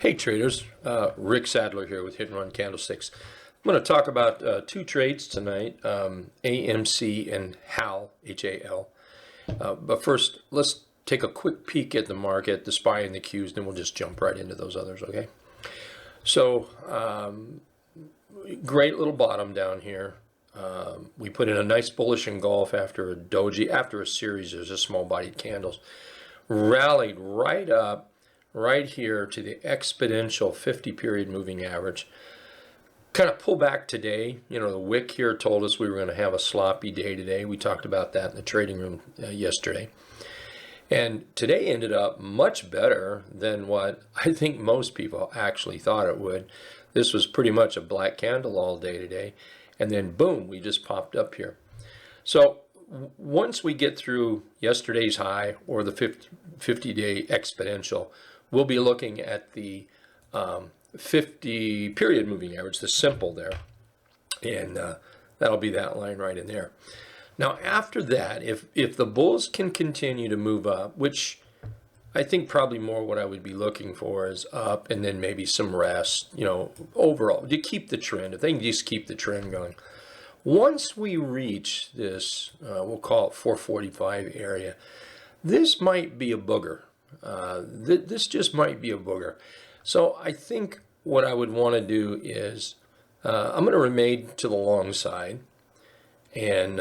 Hey traders, Rick Sadler here with Hit and Run Candlesticks. I'm going to talk about two trades tonight, AMC and HAL, H-A-L. But first, let's take a quick peek at the market, the SPY and the Qs, then we'll just jump right into those others, okay? So, great little bottom down here. We put in a nice bullish engulf after a doji, after a series of just small-bodied candles. Rallied right up, right here to the exponential 50-period moving average. Kind of pull back today. You know, the wick here told us we were going to have a sloppy day today. We talked about that in the trading room yesterday. And today ended up much better than what I think most people actually thought it would. This was pretty much a black candle all day today. And then boom, we just popped up here. So once we get through yesterday's high or the 50-day exponential, we'll be looking at the 50-period moving average, the simple there, and that'll be that line right in there. Now, after that, if the bulls can continue to move up, which I think probably more what I would be looking for is up and then maybe some rest, you know, overall, to keep the trend, if they can just keep the trend going. Once we reach this, we'll call it 445 area, this might be a booger. This just might be a booger. So I think what I would want to do is I'm going to remain to the long side and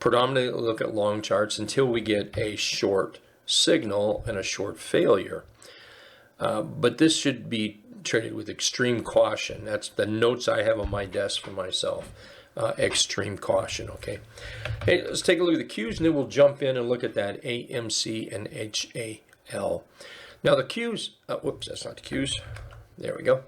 predominantly look at long charts until we get a short signal and a short failure. But this should be traded with extreme caution. That's the notes I have on my desk for myself. Extreme caution, okay? Hey, let's take a look at the Qs and then we'll jump in and look at that AMC and HAL. Now the Qs, whoops, that's not the Qs. There we go.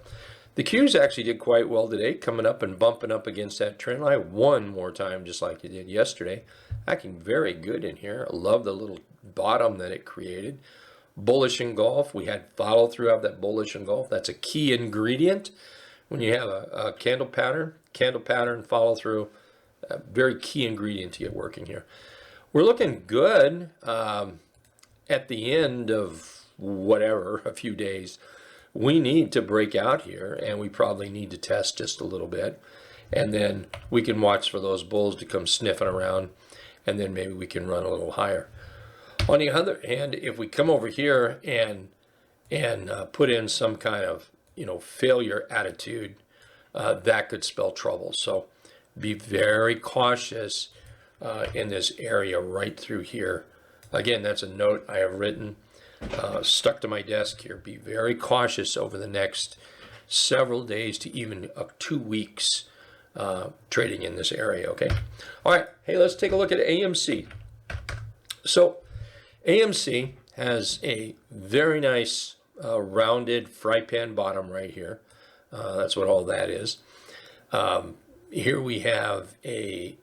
The Qs actually did quite well today, coming up and bumping up against that trend line one more time, just like it did yesterday. Acting very good in here. I love the little bottom that it created. Bullish engulf. We had follow through of that bullish engulf. That's a key ingredient when you have a candle pattern, follow through. A very key ingredient to get working here. We're looking good. At the end of whatever, a few days, we need to break out here and we probably need to test just a little bit. And then we can watch for those bulls to come sniffing around and then maybe we can run a little higher. On the other hand, if we come over here and put in some kind of, you know, failure attitude, that could spell trouble. So be very cautious in this area right through here. Again, that's a note I have written, stuck to my desk here. Be very cautious over the next several days to even 2 weeks trading in this area, okay? All right, hey, let's take a look at AMC. So AMC has a very nice rounded fry pan bottom right here. That's what all that is. Here we have a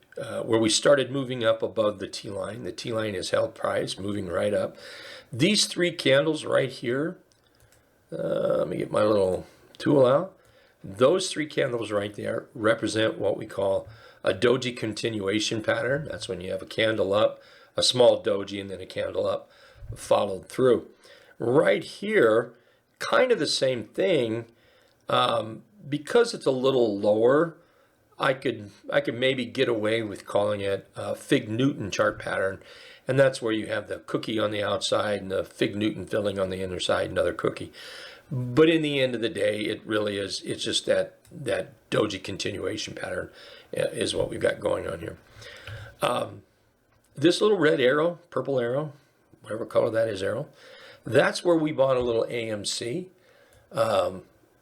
where we started moving up above the T-line. The T-line is held price, moving right up. These three candles right here, let me get my little tool out. Those three candles right there represent what we call a doji continuation pattern. That's when you have a candle up, a small doji, and then a candle up followed through. Right here, kind of the same thing. Because it's a little lower, I could maybe get away with calling it a Fig Newton chart pattern, and that's where you have the cookie on the outside and the Fig Newton filling on the inner side, another cookie. But in the end of the day, it really is, it's just that doji continuation pattern is what we've got going on here. This little red arrow, purple arrow, whatever color that is arrow, that's where we bought a little AMC.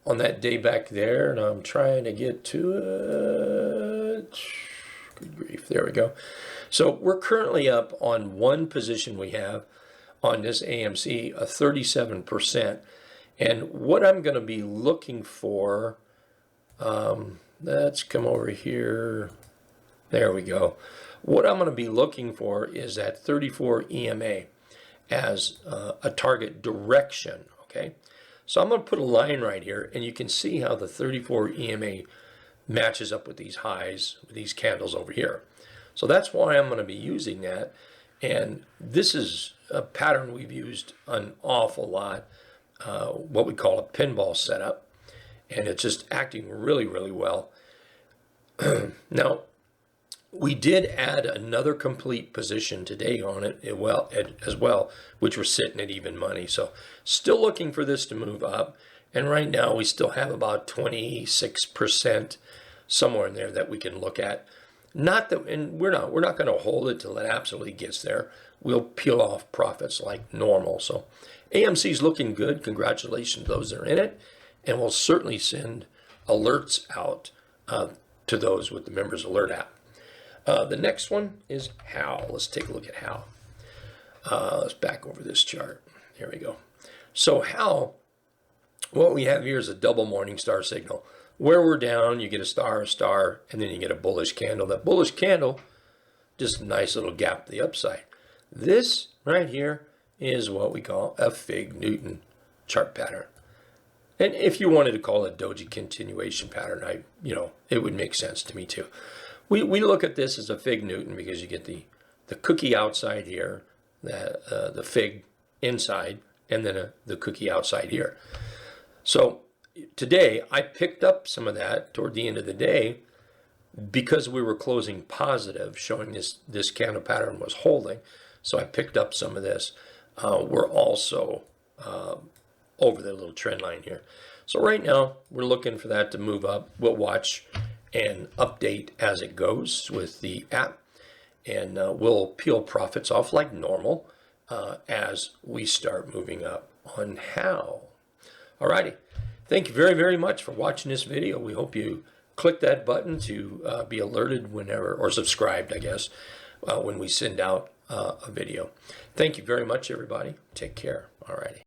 On that day back there, and I'm trying to get to it. Good grief, there we go. So we're currently up on one position we have on this AMC, a 37%. And what I'm going to be looking for, let's come over here. There we go. What I'm going to be looking for is that 34 EMA as a target direction, okay? So I'm going to put a line right here, and you can see how the 34 EMA matches up with these highs, with these candles over here. So that's why I'm going to be using that. And this is a pattern we've used an awful lot what we call a pinball setup, and it's just acting really, really well. Now, we did add another complete position today on it as well, which we're sitting at even money. So still looking for this to move up. And right now we still have about 26% somewhere in there that we can look at. Not that, and we're not going to hold it till it absolutely gets there. We'll peel off profits like normal. So AMC is looking good. Congratulations to those that are in it. And we'll certainly send alerts out to those with the members alert app. The next one is HAL. Let's take a look at HAL. Let's back over this chart. There we go. So HAL, what we have here is a double morning star signal. Where we're down, you get a star, and then you get a bullish candle. That bullish candle, just a nice little gap to the upside. This right here is what we call a Fig Newton chart pattern. And if you wanted to call it doji continuation pattern, it would make sense to me too. We look at this as a Fig Newton because you get the cookie outside here, the fig inside, and then the cookie outside here. So today I picked up some of that toward the end of the day because we were closing positive, showing this candle pattern was holding. So I picked up some of this. We're also over the little trend line here. So right now we're looking for that to move up. We'll watch and update as it goes with the app, and we'll peel profits off like normal as we start moving up on HAL. Alrighty, thank you very, very much for watching this video. We hope you click that button to be alerted whenever, or subscribed, I guess, when we send out a video. Thank you very much, everybody. Take care. Alrighty.